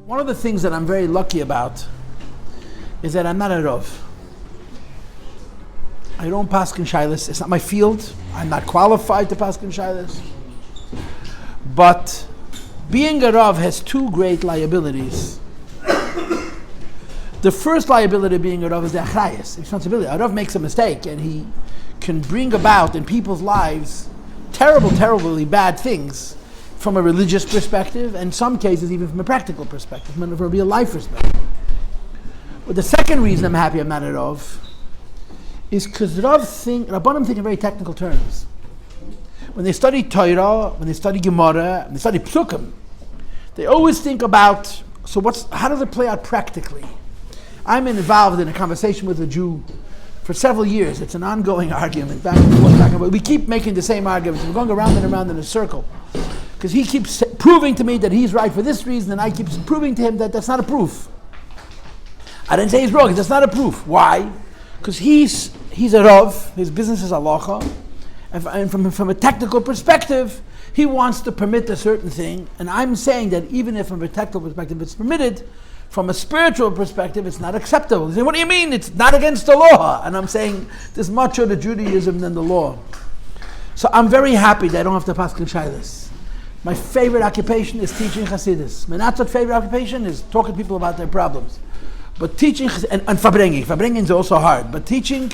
One of the things that I'm very lucky about is that I'm not a Rav. I don't paskin shaylos. It's not my field. I'm not qualified to paskin shaylos. But being a Rav has two great liabilities. The first liability of being a Rav is the achrayus, responsibility. A Rav makes a mistake and he can bring about in people's lives terribly bad things from a religious perspective, and in some cases even from a practical perspective, from a real life perspective. But the second reason I'm happy I'm not a Rav is because Rabbanim think in very technical terms. When they study Torah, when they study Gemara, when they study Psukim, they always think about, how does it play out practically? I'm involved in a conversation with a Jew for several years. It's an ongoing argument, back and forth. We keep making the same arguments. We're going around and around in a circle. Because he keeps proving to me that he's right for this reason, and I keep proving to him that that's not a proof. I didn't say he's wrong, that's not a proof. Why? Because he's a Rav, his business is halacha, and from a technical perspective, he wants to permit a certain thing, and I'm saying that even if from a technical perspective it's permitted, from a spiritual perspective it's not acceptable. He's saying, what do you mean? It's not against the law. And I'm saying, there's much of the Judaism than the law. So I'm very happy that I don't have to paskin shaylos. My favorite occupation is teaching Hasidus. My not so favorite occupation is talking to people about their problems. But teaching, and Farbringing is also hard, but teaching,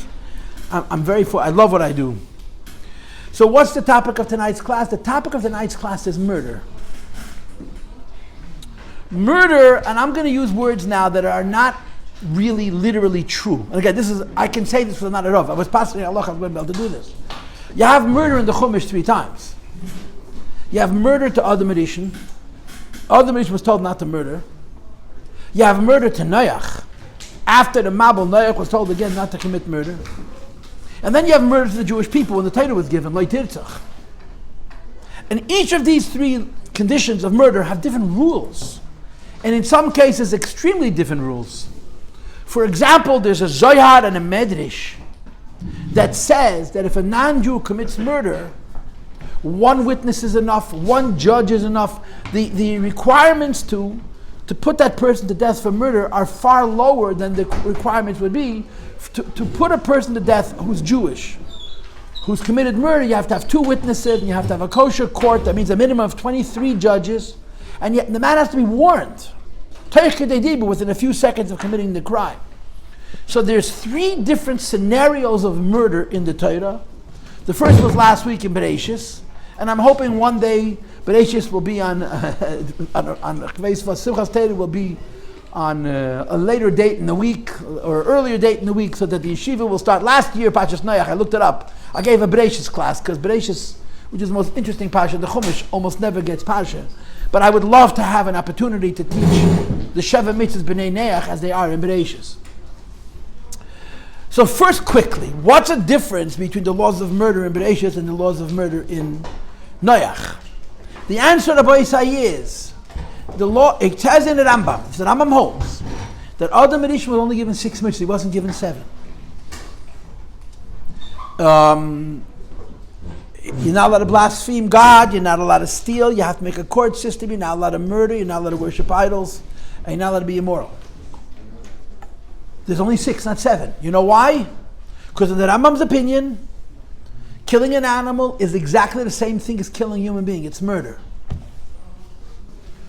I love what I do. So what's the topic of tonight's class? The topic of tonight's class is murder. Murder, and I'm going to use words now that are not really literally true. And again, I can say this for not a Rav. I was passing Allah, I was going to be able to do this. You have murder in the Chumash 3 times. You have murder to Adam Rishon. Adam Rishon was told not to murder. You have murder to Noach. After the Mabul, Noach was told again not to commit murder. And then you have murder to the Jewish people when the Torah was given, Lo Tirtzach. And each of these 3 conditions of murder have different rules. And in some cases, extremely different rules. For example, there's a Zohar and a Medrash that says that if a non-Jew commits murder, 1 witness is enough, 1 judge is enough. The requirements to put that person to death for murder are far lower than the requirements would be to put a person to death who's Jewish, who's committed murder. You have to have 2 witnesses, and you have to have a kosher court. That means a minimum of 23 judges, and yet the man has to be warned within a few seconds of committing the crime. So there's 3 different scenarios of murder in the Torah. The first was last week in Bereshis, and I'm hoping one day Bereshis will be on Simchas Torah will be on a later date in the week or earlier date in the week, so that the yeshiva will start. Last year, Parshas Noach, I looked it up. I gave a Bereshis class because Bereshis, which is the most interesting parsha, the Chumash almost never gets parsha. But I would love to have an opportunity to teach the Sheva Mitzvahs B'nai Noach as they are in Bereshis. So first, quickly, what's the difference between the laws of murder in Bereshis and the laws of murder in Noach? The answer, Rabbi Yossi, is the law. It says in the Rambam, the Rambam holds that Adam Rishon was only given 6 mitzvahs; he wasn't given 7. You're not allowed to blaspheme God. You're not allowed to steal. You have to make a court system. You're not allowed to murder. You're not allowed to worship idols, and you're not allowed to be immoral. There's only 6, not 7. You know why? Because in the Rambam's opinion, killing an animal is exactly the same thing as killing a human being. It's murder.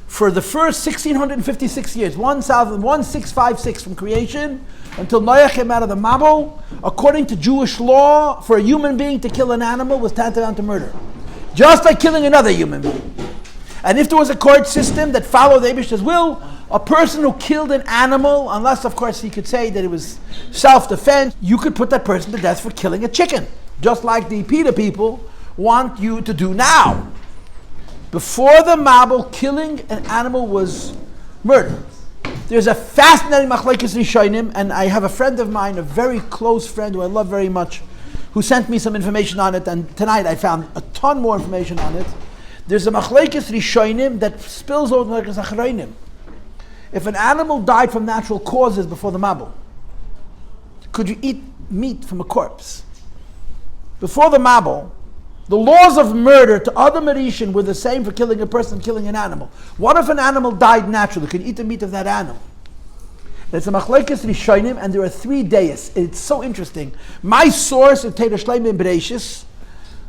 For the first 1656 years, 1656 from creation until Noach came out of the Mabul, according to Jewish law, for a human being to kill an animal was tantamount to murder. Just like killing another human being. And if there was a court system that followed the Eibishter's will, a person who killed an animal, unless of course he could say that it was self-defense, you could put that person to death for killing a chicken. Just like the PETA people want you to do now. Before the Mabul, killing an animal was murder. There's a fascinating machlekes rishonim, and I have a friend of mine, a very close friend who I love very much, who sent me some information on it, and tonight I found a ton more information on it. There's a machlekes rishonim that spills over machlekes achronim. If an animal died from natural causes before the Mabul, could you eat meat from a corpse? Before the Mabul, The laws of murder to other Marishin were the same for killing a person, killing an animal. What if an animal died naturally? Can you eat the meat of that animal? It's a machlokes rishonim, and there are 3 days. It's so interesting. My source is Torah Shleima in Bereshis.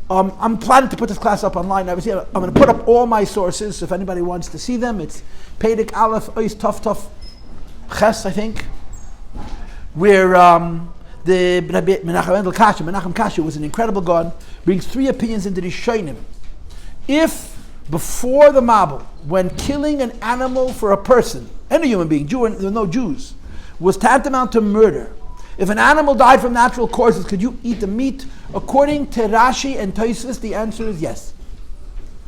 I'm planning to put this class up online. I'm going to put up all my sources if anybody wants to see them. It's Perek Aleph Ois Tov Tov Ches, I think, where the Menachem Kasha was an incredible God, brings 3 opinions into the Rishonim. If before the Mabul, when killing an animal for a person, any human being, Jew, and there were no Jews, was tantamount to murder, if an animal died from natural causes, could you eat the meat? According to Rashi and Tosfos, the answer is yes.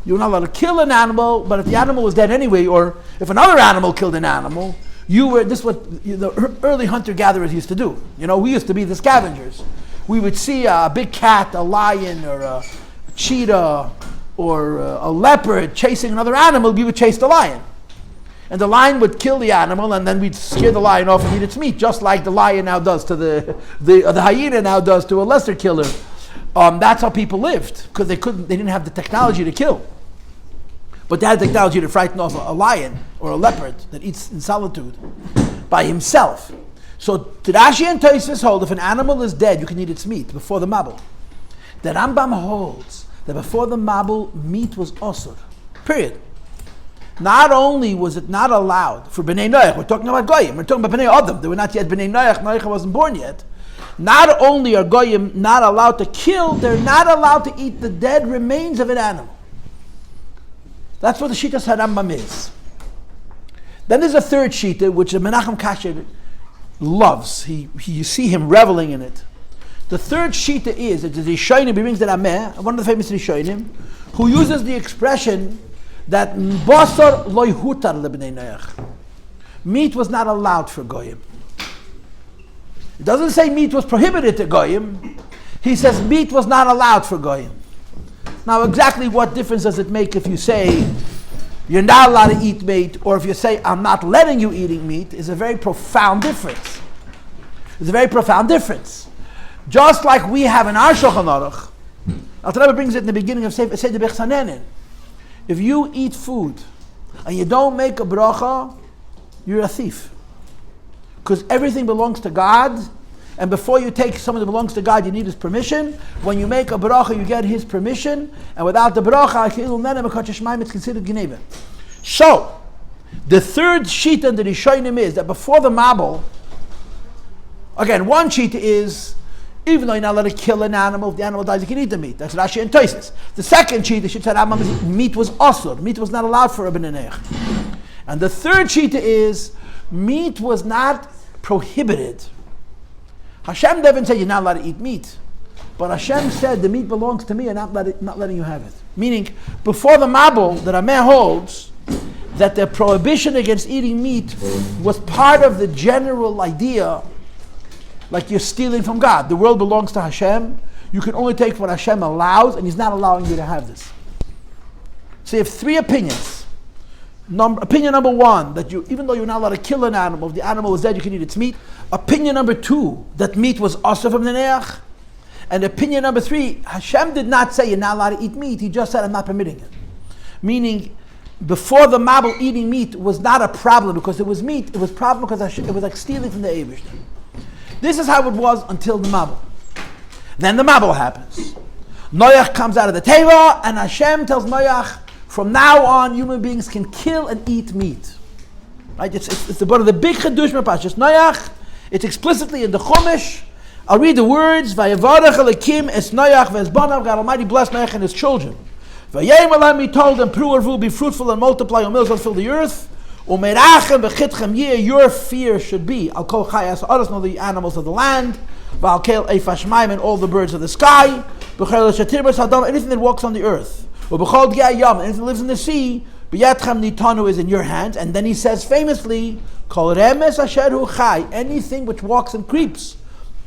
You're not allowed to kill an animal, but if the animal was dead anyway, or if another animal killed an animal, this is what the early hunter-gatherers used to do. We used to be the scavengers. We would see a big cat, a lion, or a cheetah, or a leopard chasing another animal, we would chase the lion. And the lion would kill the animal, and then we'd scare the lion off and eat its meat, just like the lion now does to the hyena now does to a lesser killer. That's how people lived, because they didn't have the technology to kill. But they had the technology to frighten off a lion or a leopard that eats in solitude by himself. So Rashi and Tosfos hold if an animal is dead, you can eat its meat before the Mabul. The Rambam holds that before the Mabul, meat was osur. Period. Not only was it not allowed for Bnei Noach, we're talking about Goyim, we're talking about Bnei Adam, they were not yet Bnei Noach, Noach wasn't born yet. Not only are Goyim not allowed to kill, they're not allowed to eat the dead remains of an animal. That's what the Shitas HaRambam is. Then there's a third Shita, which the Menachem Kasher loves. You see him reveling in it. The third Shita is, that the Rishonim, he brings the Rameh, one of the famous Rishonim, who uses the expression that basar loy hutar lebnei Noach. Meat was not allowed for Goyim. It doesn't say meat was prohibited to Goyim. He says meat was not allowed for Goyim. Now exactly what difference does it make if you say you're not allowed to eat meat, or if you say I'm not letting you eating meat, is a very profound difference. It's a very profound difference. Just like we have in our Shulchan Aruch, Alter Rebbe brings it in the beginning of Seder Bechsanenin. If you eat food and you don't make a bracha, you're a thief. Because everything belongs to God, and before you take something that belongs to God, you need His permission. When you make a bracha, you get His permission, and without the bracha, it's considered gneva. So, the third sheet in the Rishonim is that before the Mabul, again, one sheet is, even though you're not allowed to kill an animal, if the animal dies, you can eat the meat. That's Rashi and Tosfos. The second sheet, the Shita Rambam, is meat was osur. Meat was not allowed for a Bnei Noach. And the third sheet is, meat was not prohibited. Hashem didn't say you're not allowed to eat meat. But Hashem said the meat belongs to me and not letting you have it. Meaning, before the Mabul, the Rameh holds that the prohibition against eating meat was part of the general idea, like you're stealing from God. The world belongs to Hashem. You can only take what Hashem allows, and He's not allowing you to have this. So you have 3 opinions. Opinion number 1, that even though you're not allowed to kill an animal, if the animal is dead, you can eat its meat. Opinion number 2, that meat was also from the Neach. And opinion number 3, Hashem did not say you're not allowed to eat meat. He just said, I'm not permitting it. Meaning, before the Mabul, eating meat was not a problem because it was meat. It was a problem because it was like stealing from the Eibush. This is how it was until the Mabul. Then the Mabul happens. Noach comes out of the Teva, and Hashem tells Noach, from now on, human beings can kill and eat meat. Right? It's one of the big Chedush Parshas Noach. It's explicitly in the Chumash. I'll read the words. Vayevarech Elokim es Noach ve'esbanav. God Almighty blessed Noach and his children. Vayayim Elam, He told them, Pru, be fruitful and multiply, your mills will fill the earth. Umerachem v'chitchem yeh, your fear should be. Al kol chayas ha'aretz, know the animals of the land. V'al kel eifas shmayim, and all the birds of the sky. B'chel shatirбас hadam, anything that walks on the earth. U'b'chol gei yam, anything that lives in the sea. B'yatchem nitanu, is in your hands. And then he says famously, kol remes asher hu chai, anything which walks and creeps.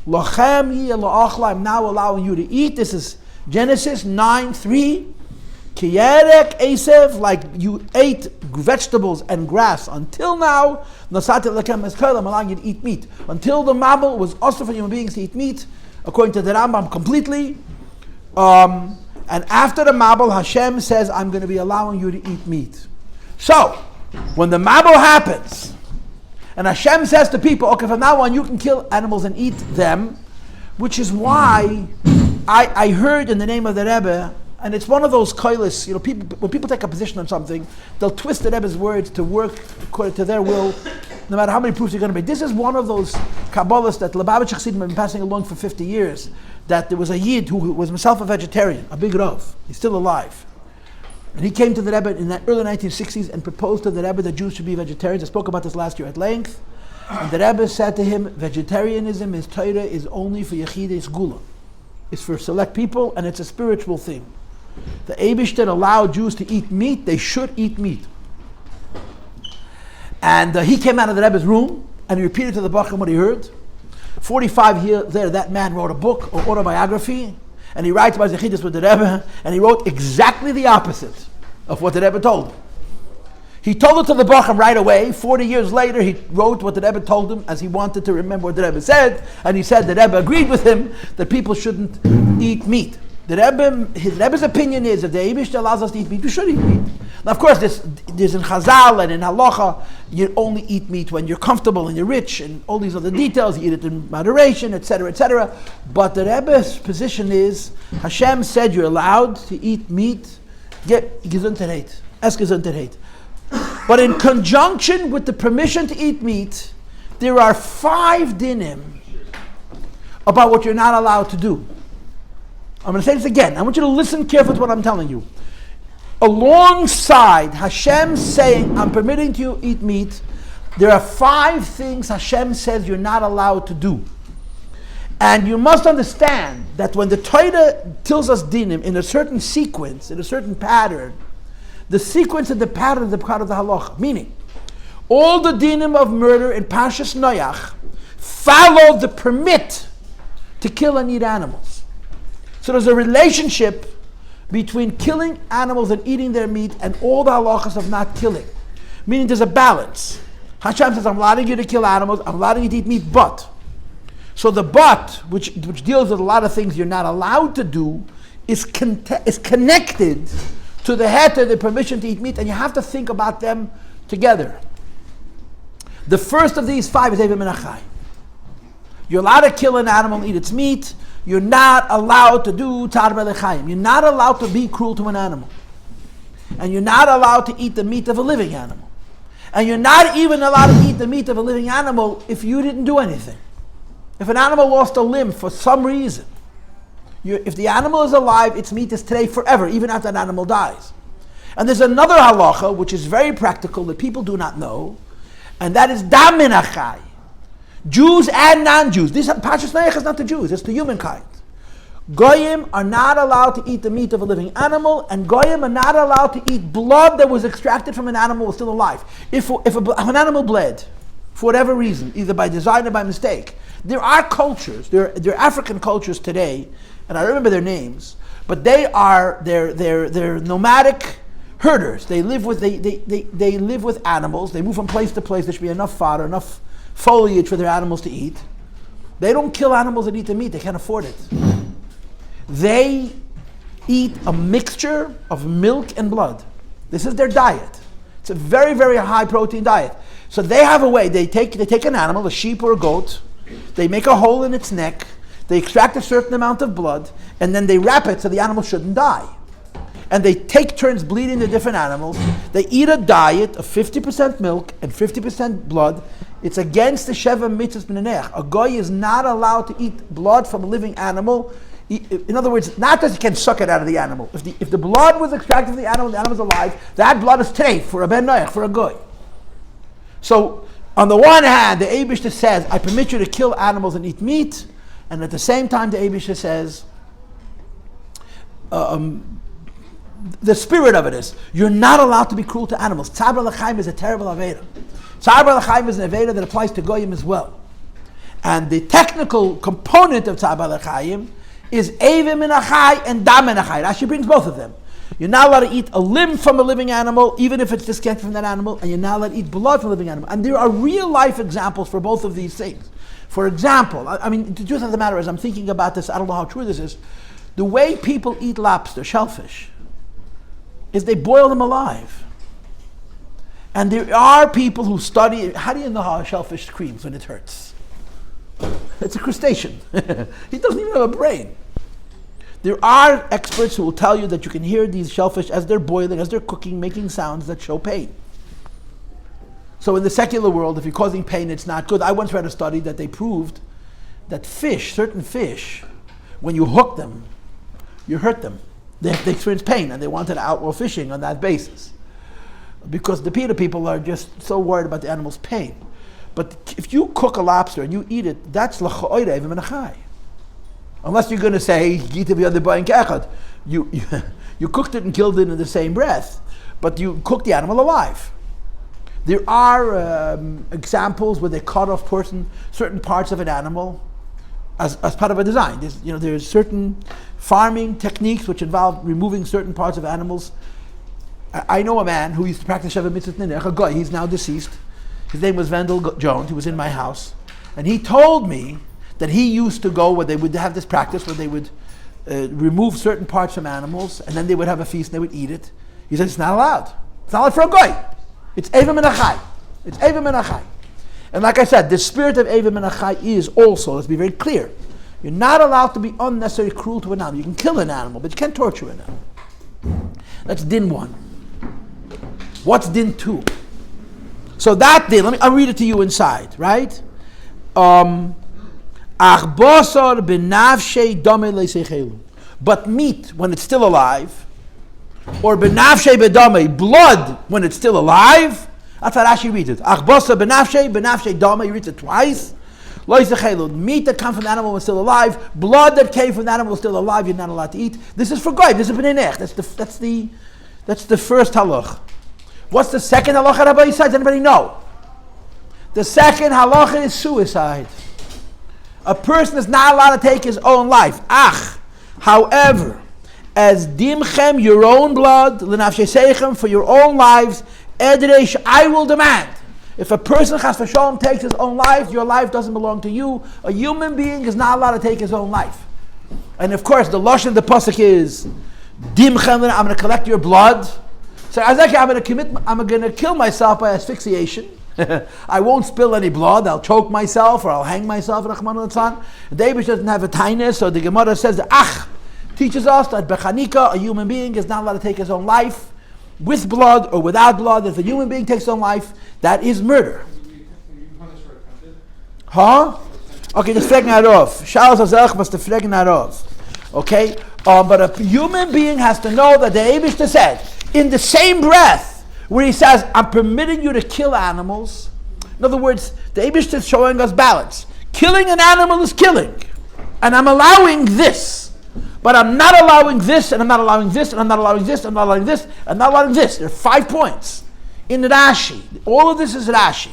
Lachem yeh la'achla, I'm now allowing you to eat. This is Genesis 9:3. Kiyerek Esev, like you ate vegetables and grass until now. Nasat lekem eskel, I'm allowing you to eat meat. Until the Mabul was also for human beings to eat meat, according to the Rambam completely. And after the Mabul, Hashem says, I'm going to be allowing you to eat meat. So, when the Mabul happens, and Hashem says to people, okay, from now on you can kill animals and eat them, which is why I heard in the name of the Rebbe, and it's one of those koilis, people, when people take a position on something, they'll twist the Rebbe's words to work according to their will, no matter how many proofs you're going to make. This is one of those Kabbalahs that Lubavitch Chassidim have been passing along for 50 years, that there was a Yid who was himself a vegetarian, a big Rav. He's still alive. And he came to the Rebbe in the early 1960s and proposed to the Rebbe that Jews should be vegetarians. I spoke about this last year at length. And the Rebbe said to him, vegetarianism is Torah, is only for Yechidei Sgula. It's for select people, and it's a spiritual thing. The Eibishter allowed Jews to eat meat, they should eat meat. And he came out of the Rebbe's room, and he repeated to the Bacham what he heard. 45 years later, that man wrote a book, or autobiography, and he writes about Zechidus with the Rebbe, and he wrote exactly the opposite of what the Rebbe told him. He told it to the Bacham right away. 40 years later, he wrote what the Rebbe told him, as he wanted to remember what the Rebbe said, and he said the Rebbe agreed with him that people shouldn't eat meat. The Rebbe's opinion is, if the Eibishter allows us to eat meat, we should eat meat. Now, of course, there's in Chazal and in Halacha, you only eat meat when you're comfortable and you're rich, and all these other details, you eat it in moderation, etc., etc. But the Rebbe's position is, Hashem said you're allowed to eat meat, get Gesundheit, es Gesundheit. But in conjunction with the permission to eat meat, there are 5 dinim about what you're not allowed to do. I'm going to say this again. I want you to listen carefully to what I'm telling you. Alongside Hashem saying, I'm permitting you to eat meat, there are 5 things Hashem says you're not allowed to do. And you must understand that when the Torah tells us dinim in a certain sequence, in a certain pattern, the sequence and the pattern is the part of the halacha. Meaning, all the dinim of murder in Parshas Noach follow the permit to kill and eat animals. So there's a relationship between killing animals and eating their meat and all the halachas of not killing. Meaning there's a balance. Hashem says, I'm allowing you to kill animals, I'm allowing you to eat meat, but. So the but, which deals with a lot of things you're not allowed to do, is connected to the heter, the permission to eat meat, and you have to think about them together. The first of these 5 is Evim and Achai. You're allowed to kill an animal and eat its meat. You're not allowed to do tzar b'lechayim. You're not allowed to be cruel to an animal. And you're not allowed to eat the meat of a living animal. And you're not even allowed to eat the meat of a living animal if you didn't do anything. If an animal lost a limb for some reason, if the animal is alive, its meat is today forever, even after that animal dies. And there's another halacha, which is very practical, that people do not know, and that is dam min achai. Jews and non-Jews. This Parshas Noach is not the Jews, it's the humankind. Goyim are not allowed to eat the meat of a living animal, and Goyim are not allowed to eat blood that was extracted from an animal who was still alive. If an animal bled, for whatever reason, either by design or by mistake, there are cultures, there are African cultures today, and I remember their names, but they're nomadic herders. They live with animals. They move from place to place. There should be enough fodder, enough foliage for their animals to eat. They don't kill animals and eat the meat. They can't afford it. They eat a mixture of milk and blood. This is their diet. It's a very, very high protein diet. So they have a way. They take an animal, a sheep or a goat. They make a hole in its neck. They extract a certain amount of blood, and then they wrap it so the animal shouldn't die. And they take turns bleeding the different animals. They eat a diet of 50% milk and 50% blood. It's against the Sheva Mitzvahs B'nei. A goy is not allowed to eat blood from a living animal. In other words, not that you can suck it out of the animal. If the blood was extracted from the animal's alive, that blood is treif for a ben noach, for a goy. So, on the one hand, the Eibishter says, I permit you to kill animals and eat meat, and at the same time, the Eibishter says, the spirit of it is, you're not allowed to be cruel to animals. Tzar b'lechayim is a terrible aveda. Tzar b'lechayim is an aveda that applies to goyim as well. And the technical component of tzar b'lechayim is evim min achai and dam min achai. Rashi brings both of them. You're not allowed to eat a limb from a living animal, even if it's disconnected from that animal, and you're not allowed to eat blood from a living animal. And there are real life examples for both of these things. For example, I mean, the truth of the matter is, I'm thinking about this, I don't know how true this is. The way people eat lobster, shellfish, is they boil them alive. And there are people who study, how do you know how a shellfish screams when it hurts? It's a crustacean. He doesn't even have a brain. There are experts who will tell you that you can hear these shellfish as they're boiling, as they're cooking, making sounds that show pain. So in the secular world, if you're causing pain, it's not good. I once read a study that they proved that certain fish, when you hook them, you hurt them. They experience pain, and they wanted outlaw fishing on that basis. Because the PETA people are just so worried about the animal's pain. But if you cook a lobster and you eat it, that's l'cha'oira even min achai. Unless you're going to say, you cooked it and killed it in the same breath, but you cooked the animal alive. There are examples where they cut off certain parts of an animal as part of a design. There's certain farming techniques which involve removing certain parts of animals. I know a man who used to practice Sheva Mitzvot Nenech, a guy, he's now deceased. His name was Wendell Jones. He was in my house. And he told me that he used to go where they would have this practice where they would remove certain parts from animals, and then they would have a feast and they would eat it. He said, it's not allowed. It's not allowed for a guy. It's Eva Min Achai. It's Eva Min Achai. And like I said, the spirit of Eva Min Achai is also, let's be very clear, you're not allowed to be unnecessarily cruel to an animal. You can kill an animal, but you can't torture an animal. That's din 1. What's din 2? So that din, I'll read it to you inside, right? But meat, when it's still alive, or benafshe bedame, blood when it's still alive. That's how Rashi reads it. Achbosa benafshe dame. He reads it twice. Meat that comes from the animal was still alive. Blood that came from the animal was still alive. You're not allowed to eat. This is for God. This is b'nei nech. That's the first halach. What's the second halacha? Rabbi Yossi? Does anybody know? The second halacha is suicide. A person is not allowed to take his own life. However, as dimchem, your own blood, l'nafshesechem, for your own lives, edreish, I will demand. If a person chas v'sholom takes his own life, your life doesn't belong to you. A human being is not allowed to take his own life. And of course, the lashon of the pasuk is dimchem. I'm going to collect your blood. So I'm going to kill myself by asphyxiation. I won't spill any blood. I'll choke myself or I'll hang myself. David doesn't have a tainus, so the Gemara says that teaches us that bechanika, a human being, is not allowed to take his own life with blood or without blood. If a human being takes his own life, that is murder. Huh? Okay, das fregen herauf. Schau so selch, was the fregen herauf. Okay? But a human being has to know that the Eibishter said, in the same breath, where he says, I'm permitting you to kill animals. In other words, the Eibishter is showing us balance. Killing an animal is killing. And I'm allowing this. But I'm not allowing this, and I'm not allowing this, and I'm not allowing this, and I'm not allowing this, and I'm not allowing this. There are 5 points in Rashi. All of this is Rashi.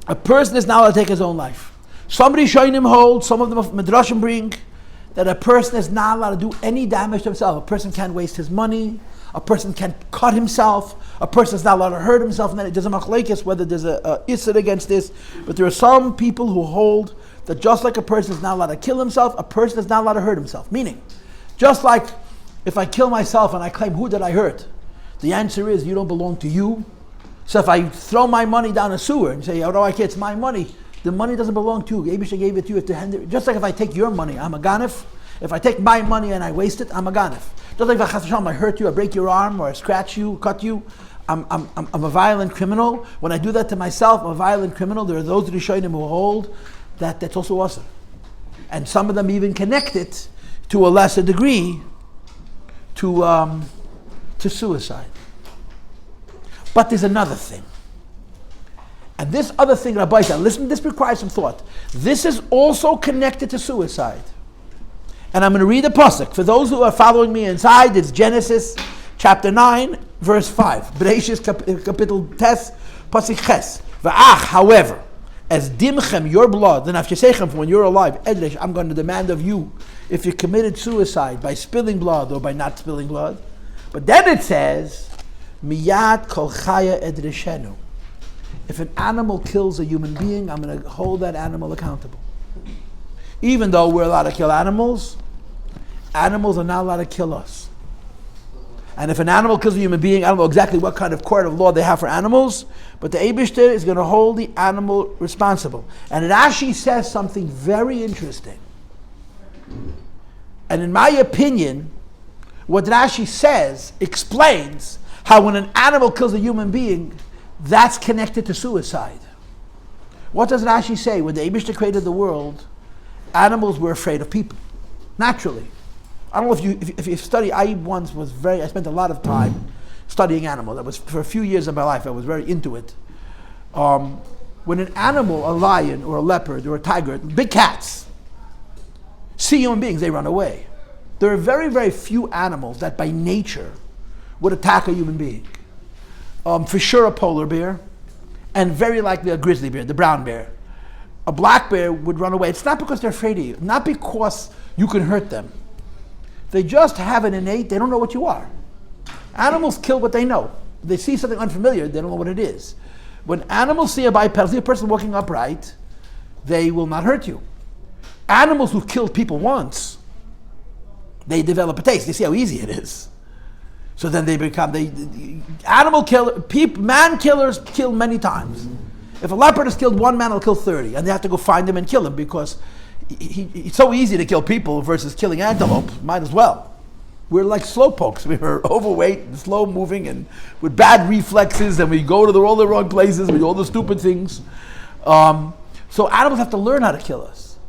A person is not allowed to take his own life. Somebody Shoinim hold, some of them Midrashim bring, that a person is not allowed to do any damage to himself. A person can't waste his money. A person can't cut himself. A person is not allowed to hurt himself. And then it doesn't machlekes whether there's a issur against this. But there are some people who hold that just like a person is not allowed to kill himself, a person is not allowed to hurt himself. Meaning, just like if I kill myself and I claim, who did I hurt? The answer is, you don't belong to you. So if I throw my money down a sewer and say, oh no, I can't, it's my money, the money doesn't belong to you. Abisha gave it to you. You have to hand it. Just like if I take your money, I'm a ganef. If I take my money and I waste it, I'm a ganef. Just like if I hurt you, I break your arm, or I scratch you, cut you, I'm a violent criminal. When I do that to myself, I'm a violent criminal. There are those Rishonim who hold that that's also awesome. And some of them even connect it to a lesser degree to suicide. But there's another thing. And this other thing, Rabbi said, listen, this requires some thought. This is also connected to suicide. And I'm going to read a pasuk. For those who are following me inside, it's Genesis chapter 9, verse 5. Bereshis kapitel tes, pasuk ches. However, as dimchem, your blood, then afshesechem, when you're alive, edresh, I'm going to demand of you, if you committed suicide by spilling blood or by not spilling blood. But then it says, miyad kol chaya edreshenu. If an animal kills a human being, I'm going to hold that animal accountable. Even though we're allowed to kill animals, animals are not allowed to kill us. And if an animal kills a human being, I don't know exactly what kind of court of law they have for animals, but the Eibishter is going to hold the animal responsible. And Rashi says something very interesting. And in my opinion, what Rashi says explains how when an animal kills a human being, that's connected to suicide. What does Rashi say? When the Eibishter created the world, animals were afraid of people, naturally. I don't know if you study. I spent a lot of time studying animals. That was for a few years of my life. I was very into it. When an animal, a lion or a leopard or a tiger, big cats, see human beings, they run away. There are very, very few animals that by nature would attack a human being. For sure a polar bear, and very likely a grizzly bear, the brown bear. A black bear would run away. It's not because they're afraid of you, not because you can hurt them. They just have an innate, they don't know what you are. Animals kill what they know. If they see something unfamiliar, they don't know what it is. When animals see a bipedal, see a person walking upright, they will not hurt you. Animals who killed people once, they develop a taste. They see how easy it is. So then they become, man killers kill many times. If a leopard has killed one man, he'll kill 30, and they have to go find him and kill him because it's so easy to kill people versus killing antelope. Might as well. We're like slowpokes. We're overweight and slow moving and with bad reflexes, and we go to all the wrong places, we do all the stupid things. So animals have to learn how to kill us.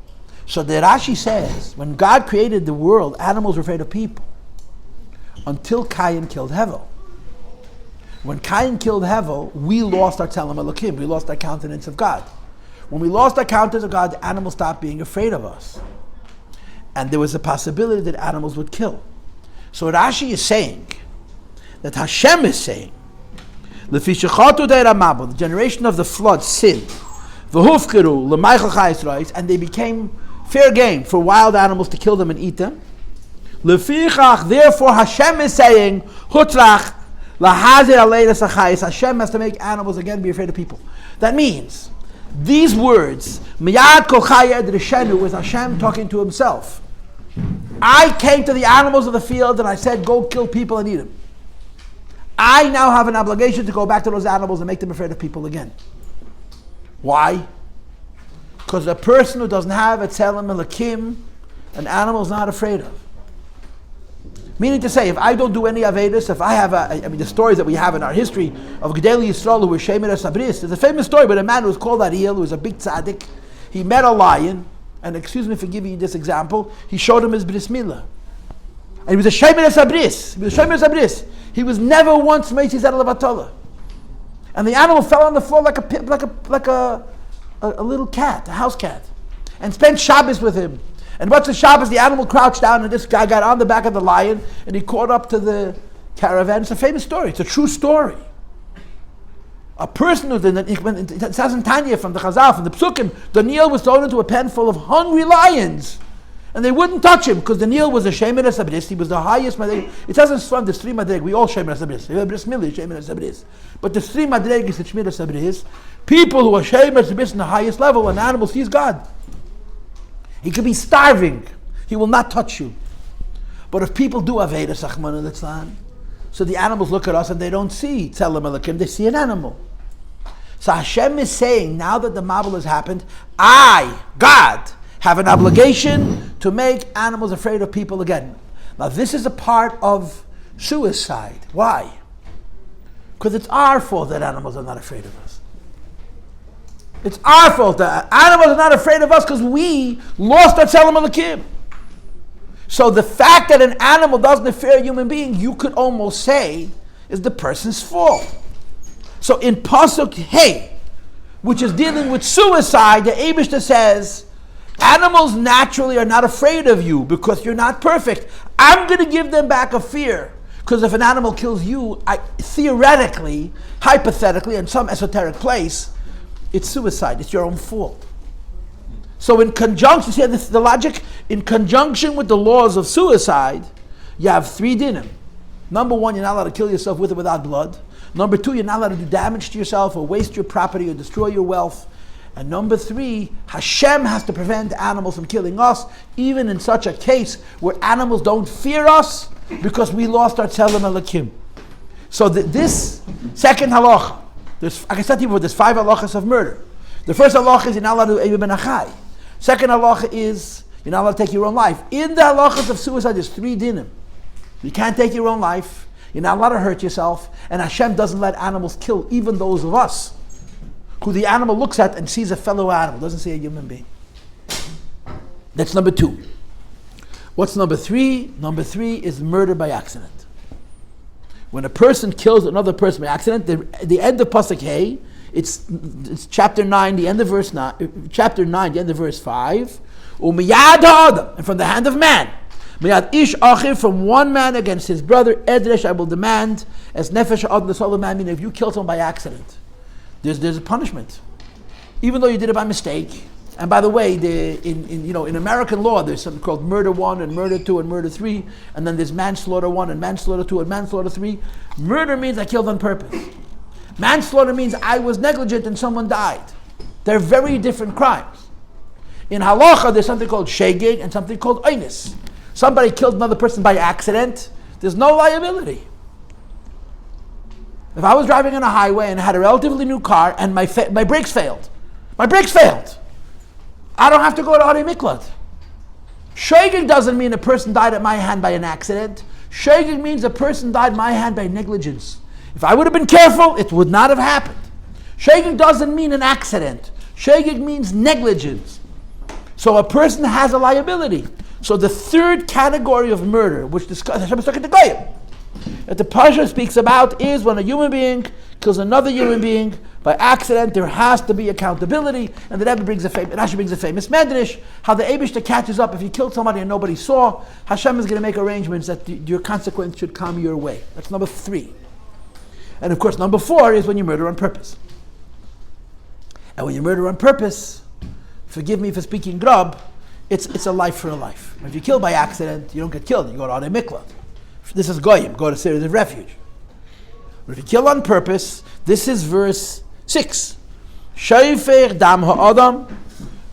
So the Rashi says, when God created the world, animals were afraid of people. Until Cain killed Hevel. When Cain killed Hevel, we lost our Tzelem Elokim. We lost our countenance of God. When we lost our countenance of God, the animals stopped being afraid of us. And there was a possibility that animals would kill. So Rashi is saying, that Hashem is saying, the generation of the flood sinned, and they became fair game for wild animals to kill them and eat them. Therefore Hashem is saying, Hashem has to make animals again be afraid of people. That means, these words, Miyad Kochaya Drishenu, is Hashem talking to himself. I came to the animals of the field and I said, go kill people and eat them. I now have an obligation to go back to those animals and make them afraid of people again. Why? Because a person who doesn't have a Tzelem Elokim, an animal is not afraid of. Meaning to say, if I don't do any Avedis, if I have the stories that we have in our history of Gedali Yisrael who was Shemer Sabris, there's a famous story about a man who was called Ariel, who was a big tzaddik. He met a lion, and excuse me for giving you this example, he showed him his bris milah. And he was a Shemer Sabris. He was never once Meitzi Zedel Batola. And the animal fell on the floor like a little cat, a house cat, and spent Shabbos with him. And what's the Shabbos? The animal crouched down and this guy got on the back of the lion and he caught up to the caravan. It's a famous story. It's a true story. A person who, it says in Tanya from the Chazal, from the Psukim, Daniel was thrown into a pen full of hungry lions. And they wouldn't touch him because Daniel was a Shemer Sabris. He was the highest Madreg. It doesn't swim the three Madreg. We all Shemer Sabris. Bris Milah is Shemer Sabris. But the three Madreg is the Shemer Sabris. People who are Shemer Sabris in the highest level, an animal sees God. He could be starving. He will not touch you. But if people do Avedas Achman al-Litzlan, so the animals look at us and they don't see Tzelem Elokim, they see an animal. So Hashem is saying, now that the Mabul has happened, I, God, have an obligation to make animals afraid of people again. Now this is a part of suicide. Why? Because it's our fault that animals are not afraid of us. It's our fault that animals are not afraid of us because we lost our Tzelem Elokim. So the fact that an animal doesn't fear a human being, you could almost say, is the person's fault. So in Pasuk Hey, which is dealing with suicide, the Eibishter says, animals naturally are not afraid of you because you're not perfect. I'm going to give them back a fear. Because if an animal kills you, theoretically, hypothetically, in some esoteric place, it's suicide. It's your own fault. So in conjunction, see the logic? In conjunction with the laws of suicide, you have three dinim. Number one, you're not allowed to kill yourself with or without blood. Number two, you're not allowed to do damage to yourself or waste your property or destroy your wealth. And number three, Hashem has to prevent animals from killing us, even in such a case where animals don't fear us because we lost our Tzelem Elokim. So this second halacha, like I said to you before, there's 5 halachas of murder. The first halacha is you're not allowed to do Eiva ben Achai. Second halacha is you're not allowed to take your own life. In the halachas of suicide, there's 3 dinim. You can't take your own life. You're not allowed to hurt yourself. And Hashem doesn't let animals kill even those of us who the animal looks at and sees a fellow animal, doesn't see a human being. That's number 2. What's number 3? Number 3 is murder by accident. When a person kills another person by accident, the end of Pasuk Hey, it's chapter 9, the end of verse 9, chapter 9, the end of verse 5. Umiyad ha'adam, and from the hand of man. Miyad ish achir, from one man against his brother, edresh, I will demand, as nefesh ha'adam, the soul of man, meaning if you kill someone by accident, there's a punishment. Even though you did it by mistake. And by the way, in American law, there's something called murder 1 and murder 2 and murder 3, and then there's manslaughter 1 and manslaughter 2 and manslaughter 3. Murder means I killed on purpose. Manslaughter means I was negligent and someone died. They're very different crimes. In halacha, there's something called shegeg and something called oinis. Somebody killed another person by accident, there's no liability. If I was driving on a highway and had a relatively new car and my brakes failed, I don't have to go to Ari Miklat. Shegeg doesn't mean a person died at my hand by an accident. Shegeg means a person died at my hand by negligence. If I would have been careful, it would not have happened. Shegeg doesn't mean an accident. Shegeg means negligence. So a person has a liability. So the third category of murder, which Hashem is talking to Goyim, that the Parsha speaks about, is when a human being kills another human being by accident. There has to be accountability, and the Rebbe brings a famous medrash how the Eibishter catches up if you killed somebody and nobody saw. Hashem is going to make arrangements that your consequence should come your way. That's number 3. And of course, number 4 is when you murder on purpose. And when you murder on purpose, forgive me for speaking grub, it's a life for a life. If you kill by accident, you don't get killed. You go to Arei Miklat. This is Goyim, go to cities of refuge. But if you kill on purpose, this is verse 6. Shayfer dam ha'adam,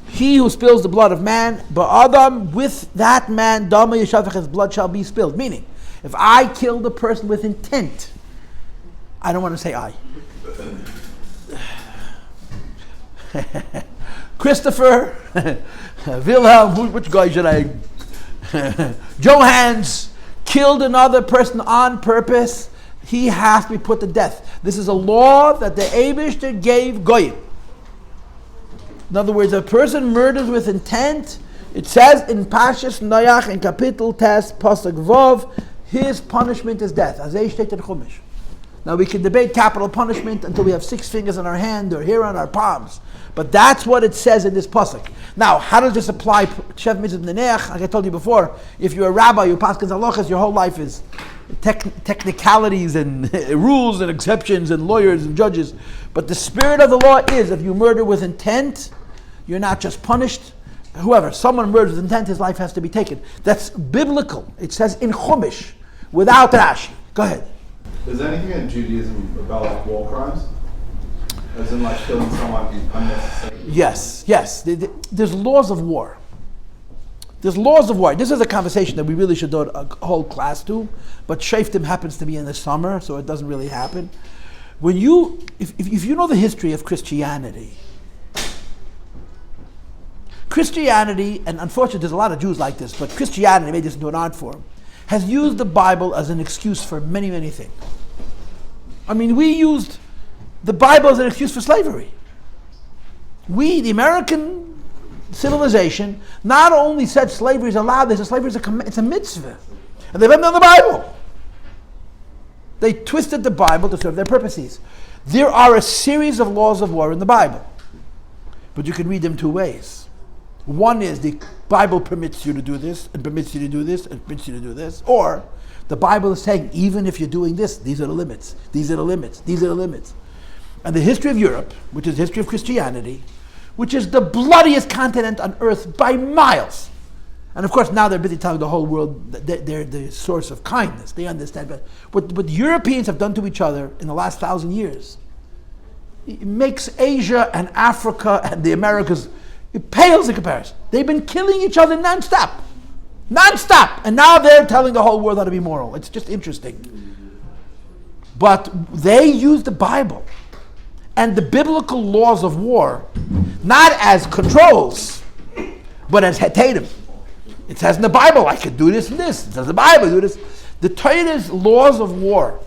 he who spills the blood of man, ba'adam, with that man, dama yishafech, his blood shall be spilled. Meaning, if I killed a person with intent, I don't want to say I. Christopher, Wilhelm, which guy should I? Johans killed another person on purpose, he has to be put to death. This is a law that the Eibishter gave Goyim. In other words, a person murders with intent, it says in Parshas Noach in Kapitel Tes, Pasuk Vov, his punishment is death. Azay steht in Chumash. Now we can debate capital punishment until we have 6 fingers on our hand or here on our palms. But that's what it says in this pasuk. Now, how does this apply to Shev Mitzvah Neneach? Like I told you before, if you're a rabbi, you paskin halachas, your whole life is technicalities and rules and exceptions and lawyers and judges. But the spirit of the law is, if you murder with intent, you're not just punished. Whoever, someone murders with intent, his life has to be taken. That's biblical. It says in Chumash, without Rashi. Go ahead. Is there anything in Judaism about like war crimes? As in like killing someone unnecessarily? Yes. There's laws of war. There's laws of war. This is a conversation that we really should do a whole class to, but Shaftim happens to be in the summer, so it doesn't really happen. When if you know the history of Christianity, and unfortunately there's a lot of Jews like this, but Christianity made this into an art form, has used the Bible as an excuse for many, many things. I mean, we used the Bible as an excuse for slavery. We, the American civilization, not only said slavery is allowed, they said slavery is it's a mitzvah. And they went on the Bible. They twisted the Bible to serve their purposes. There are a series of laws of war in the Bible, but you can read them 2 ways. One is the Bible permits you to do this, and permits you to do this, and permits you to do this. Or the Bible is saying, even if you're doing this, these are the limits, these are the limits, these are the limits. And the history of Europe, which is the history of Christianity, which is the bloodiest continent on earth by miles. And of course now they're busy telling the whole world that they're the source of kindness. They understand. But what Europeans have done to each other in the last 1,000 years it makes Asia and Africa and the Americas, it pales in comparison. They've been killing each other non-stop. Non-stop. And now they're telling the whole world how to be moral. It's just interesting. But they use the Bible and the biblical laws of war not as controls, but as hetadim. It says in the Bible, I could do this and this. It says in the Bible, do this. The Torah's laws of war,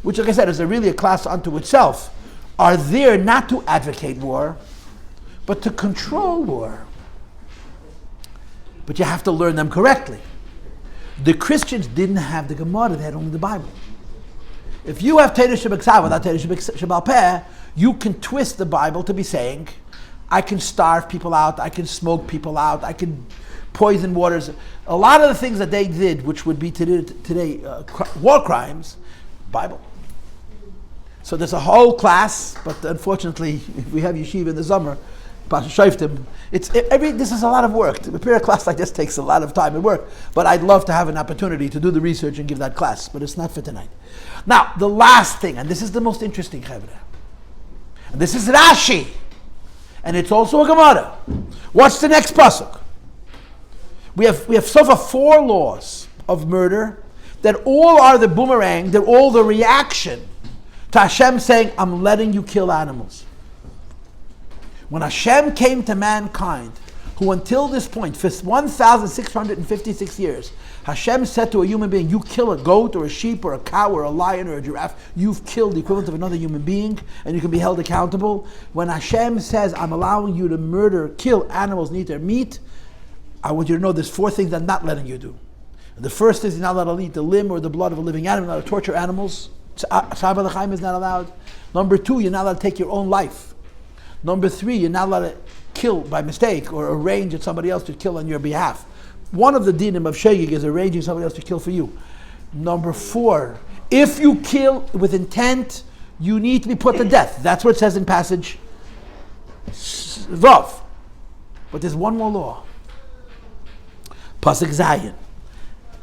which, like I said, is really a class unto itself, are there not to advocate war, but to control war. But you have to learn them correctly. The Christians didn't have the Gemara, they had only the Bible. If you have Torah Shebeksav without Torah Shebal Peh, you can twist the Bible to be saying, I can starve people out, I can smoke people out, I can poison waters. A lot of the things that they did, which would be today war crimes, Bible. So there's a whole class, but unfortunately, if we have yeshiva in the summer, this is a lot of work. To prepare a class like this takes a lot of time and work. But I'd love to have an opportunity to do the research and give that class, but it's not for tonight. Now, the last thing, and this is the most interesting, Chavre, and this is Rashi, and it's also a Gemara. What's the next pasuk? We have so far 4 laws of murder that all are the boomerang, they're all the reaction to Hashem saying, I'm letting you kill animals. When Hashem came to mankind, who until this point, for 1,656 years, Hashem said to a human being, you kill a goat or a sheep or a cow or a lion or a giraffe, you've killed the equivalent of another human being and you can be held accountable. When Hashem says, I'm allowing you to murder, kill animals and eat their meat, I want you to know there's 4 things I'm not letting you do. The first is you're not allowed to eat the limb or the blood of a living animal, you're not allowed to torture animals. Tzar l'chaim is not allowed. Number 2, you're not allowed to take your own life. Number 3, you're not allowed to kill by mistake or arrange at somebody else to kill on your behalf. One of the dinim of shegig is arranging somebody else to kill for you. Number 4, if you kill with intent, you need to be put to death. That's what it says in passage Vav. But there's one more law. Pasuk Zayin.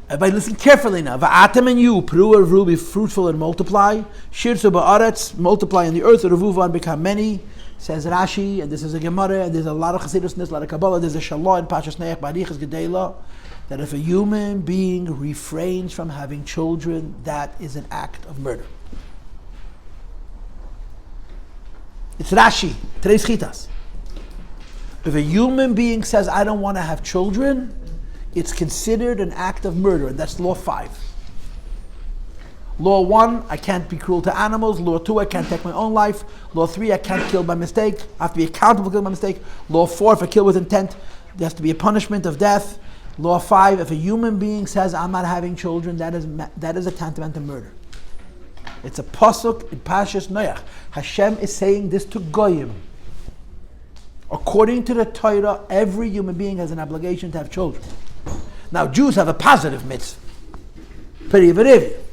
Everybody listen carefully now. Va'atem and you, Peru and be fruitful and multiply. Shirsu ba'aretz, multiply in the earth, Revuvan, become many. Says Rashi, and this is a Gemara, and there's a lot of Chassidus in this, a lot of Kabbalah, there's a Shalah in Parshas Noach, Barichas Gedela, that if a human being refrains from having children, that is an act of murder. It's Rashi, today's Chitas. If a human being says, I don't want to have children, it's considered an act of murder, and that's law 5. Law 1, I can't be cruel to animals. Law 2, I can't take my own life. Law 3, I can't kill by mistake. I have to be accountable for killing by mistake. Law 4, if I kill with intent, there has to be a punishment of death. Law 5, if a human being says, I'm not having children, that is a tantamount to murder. It's a pasuk in Parshas Noach. Hashem is saying this to Goyim. According to the Torah, every human being has an obligation to have children. Now, Jews have a positive mitzvah. Period.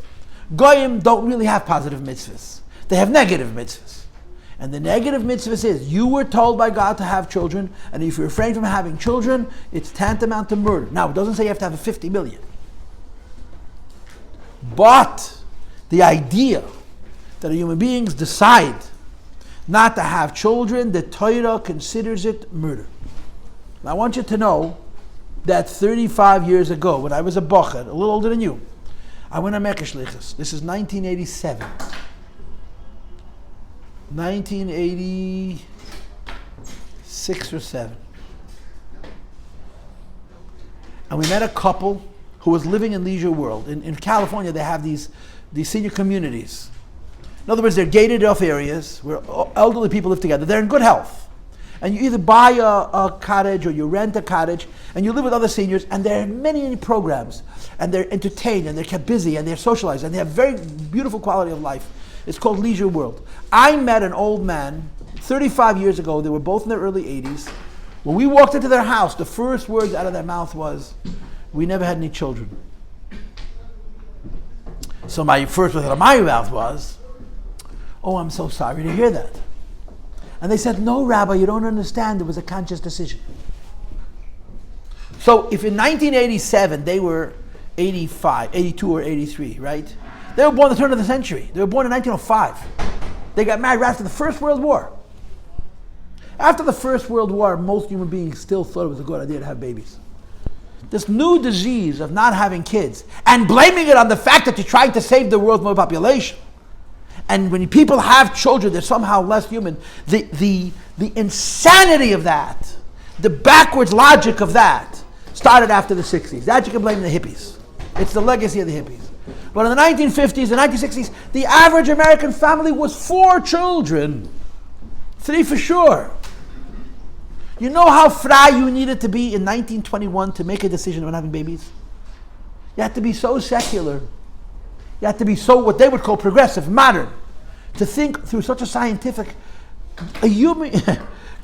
Goyim don't really have positive mitzvahs. They have negative mitzvahs. And the negative mitzvahs is, you were told by God to have children, and if you refrain from having children, it's tantamount to murder. Now, it doesn't say you have to have 50 million. But the idea that human beings decide not to have children, the Torah considers it murder. Now, I want you to know that 35 years ago, when I was a bocher, a little older than you, I went on Mekashlichus. This is 1987. 1986 or 7. And we met a couple who was living in Leisure World. In California, they have these senior communities. In other words, they're gated off areas where elderly people live together. They're in good health. And you either buy a cottage or you rent a cottage and you live with other seniors, and there are many programs, and they're entertained and they're kept busy and they're socialized and they have very beautiful quality of life. It's called Leisure World. I met an old man 35 years ago. They were both in their early 80s. When we walked into their house, the first words out of their mouth was, we never had any children. So my first word out of my mouth was, oh, I'm so sorry to hear that. And they said, no, Rabbi, you don't understand. It was a conscious decision. So if in 1987 they were 85, 82 or 83, right? They were born at the turn of the century. They were born in 1905. They got married right after the First World War. After the First World War, most human beings still thought it was a good idea to have babies. This new disease of not having kids and blaming it on the fact that you're trying to save the world's more population. And when people have children, they're somehow less human. The insanity of that, the backwards logic of that, started after the 60s. That you can blame the hippies. It's the legacy of the hippies. But in the 1950s and 1960s, the average American family was 4 children. 3 for sure. You know how frei you needed to be in 1921 to make a decision about having babies? You had to be so secular. You had to be so, what they would call progressive, modern, to think through such a scientific, a human,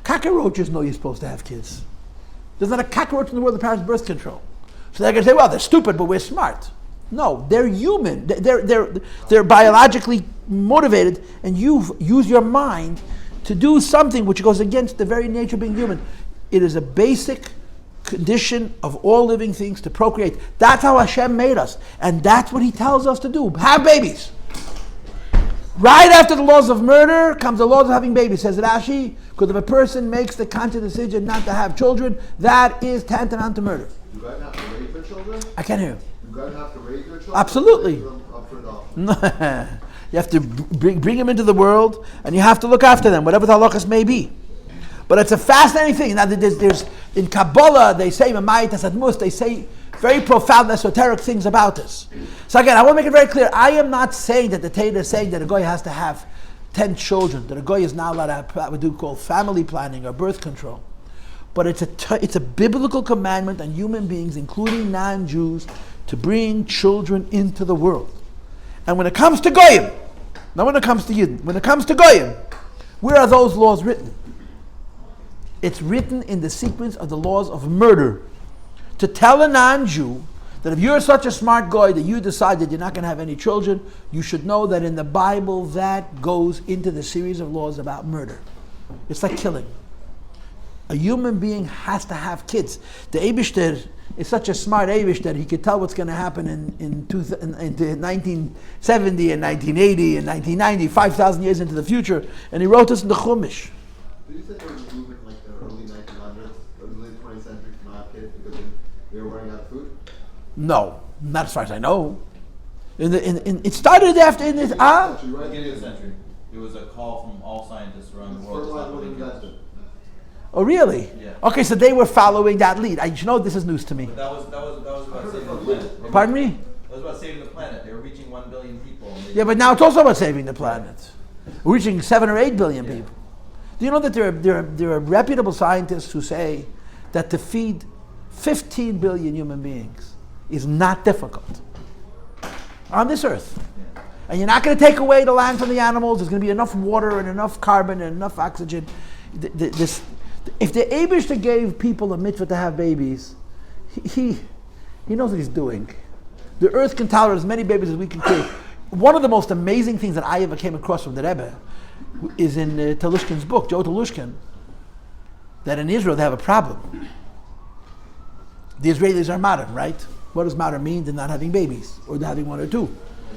cockroaches know you're supposed to have kids. There's not a cockroach in the world that practices birth control. So they're going to say, well, they're stupid, but we're smart. No, they're human. They're biologically motivated, and you use your mind to do something which goes against the very nature of being human. It is a basic condition of all living things to procreate. That's how Hashem made us. And that's what He tells us to do. Have babies. Right after the laws of murder comes the laws of having babies, says Rashi, because if a person makes the conscious decision not to have children, that is tantamount to murder. You guys have to raise your children? I can't hear you. You guys have to raise your children? Absolutely. You have to bring them into the world, and you have to look after them, whatever the halachas may be. But it's a fascinating thing. Now, there's in Kabbalah, they say, they say very profound esoteric things about this. So again, I want to make it very clear. I am not saying that the Torah is saying that a goy has to have 10 children, that a goy is not allowed to have what we do call family planning or birth control. But it's a biblical commandment on human beings, including non-Jews, to bring children into the world. And when it comes to goyim, not when it comes to Yidden, when it comes to goyim, where are those laws written? It's written in the sequence of the laws of murder. To tell a non-Jew that if you're such a smart goy that you decide that you're not going to have any children, you should know that in the Bible that goes into the series of laws about murder. It's like killing. A human being has to have kids. The Eibishter is such a smart Eibishter, he could tell what's going to happen in 1970 and 1980 and 1990, 5,000 years into the future, and he wrote this in the Chumash. Did you say there was a movement like the early 1900s, early 20th century to not have kids because they were running out of food? No, not as far as I know. It started after in this. Beginning of the century, it was a call from all scientists around the world. Oh, really? Yeah. Okay, so they were following that lead. This is news to me. But that was about saving the planet. Pardon me? That was about saving the planet. They were reaching 1 billion people. Yeah, but now it's also about saving the planet. We're reaching 7 or 8 billion people. Do you know that there are reputable scientists who say that to feed 15 billion human beings is not difficult on this earth? Yeah. And you're not going to take away the land from the animals. There's going to be enough water and enough carbon and enough oxygen. If the Eibishter gave people a mitzvah to have babies, he knows what he's doing. The earth can tolerate as many babies as we can create. One of the most amazing things that I ever came across from the Rebbe is in Telushkin's book, Joe Telushkin, that in Israel they have a problem. The Israelis are modern, right? What does modern mean? They're not having babies, or they're having 1 or 2.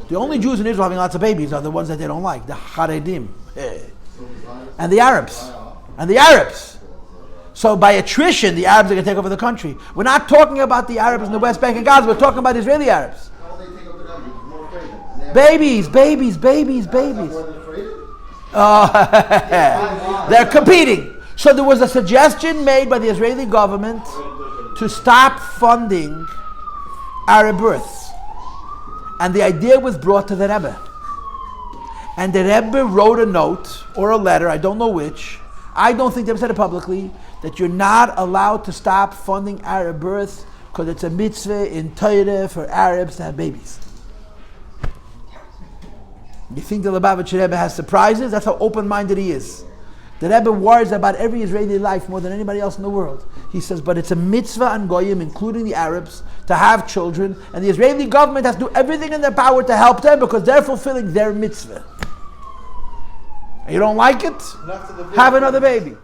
The only Jews in Israel having lots of babies are the ones that they don't like, the Haredim, and the Arabs. So by attrition, the Arabs are going to take over the country. We're not talking about the Arabs in the West Bank and Gaza. We're talking about Israeli Arabs. Babies. They're competing. So there was a suggestion made by the Israeli government to stop funding Arab births. And the idea was brought to the Rebbe. And the Rebbe wrote a note or a letter, I don't know which. I don't think they've said it publicly, that you're not allowed to stop funding Arab births because it's a mitzvah in Torah for Arabs to have babies. You think the Lubavitcher Rebbe has surprises? That's how open-minded he is. The Rebbe worries about every Israeli life more than anybody else in the world. He says, but it's a mitzvah on Goyim, including the Arabs, to have children, and the Israeli government has to do everything in their power to help them because they're fulfilling their mitzvah. You don't like it? Have another baby.